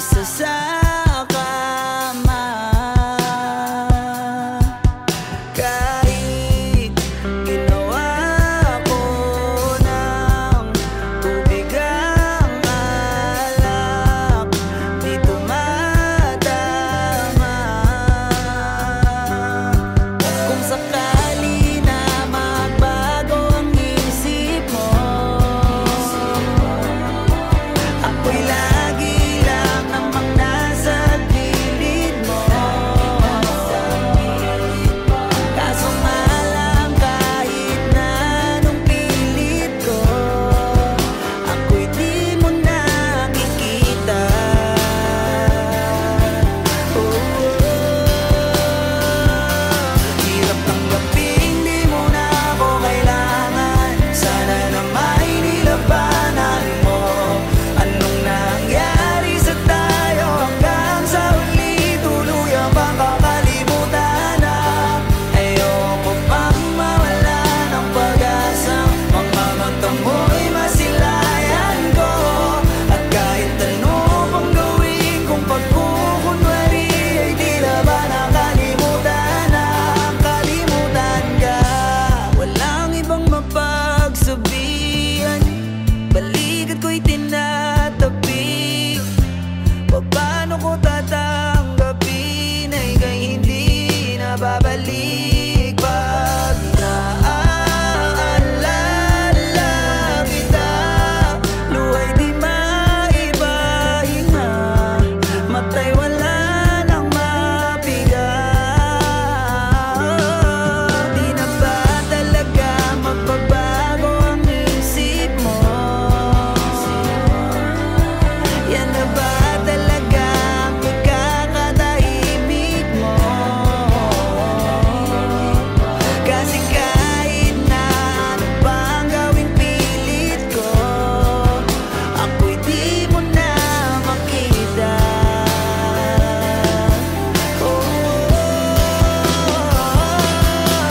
sa kama. Kahit ginawa ko ng tubig ang alak, di tumatama. Kung sakali na magbago ang isip mo, ako'y lagi lang namang nasa gilid mo. Kaso nga lang, kahit na anong pilit ko, ako'y di mo nakikita. Hirap tanggapin, di mo na ako kailangan. Sana na may nilabanan mo. Anong nangyari sa tayo hanggang sa huli? Tuluyan bang kakalimutan na? Ayoko pang mawala ng pag-asang mga mata mo'y masilayan ko. At kahit ano pang gawin kong pagkukunwari, ay di na ba nakalimutan na kalimutan ka? Walang ibang mapagsabihan, balikat ko'y tinatabi. Paano ko tatanggapin ay kay hindi na babalik? Pag naaalala kita, luhay di maipahinga, matay wala nang mapiga. Di na ba talaga magbabago ang isip mo? Yan na ba talaga ang ikakatahimik mo? Kasi kahit na ano pang gawing pilit ko, ako'y di mo na makita.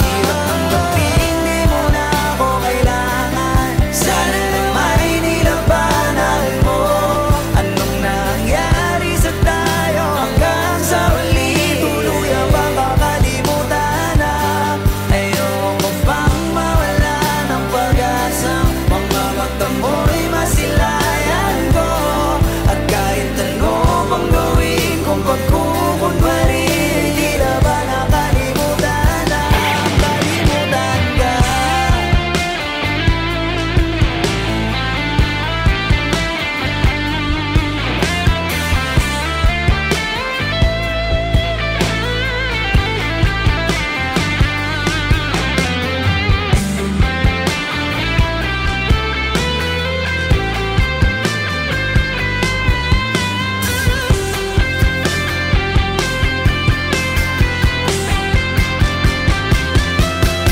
Hirap tanggapin, di mo na ako kailangan. Sana na may nilabanan mo. Anong nangyari sa tayo hanggang sa huli? Tuluyan bang kakalimutan na? Ayoko pang mawala ng pag-asang mga mata mo'y masilayan ko. At kahit ano pang gawin kong pagkukunwari, di na ba nakalimutan na kalimutan ka?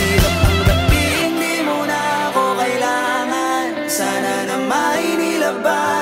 Hirap tanggapin, di mo na ako kailangan. Sana na may nilabanan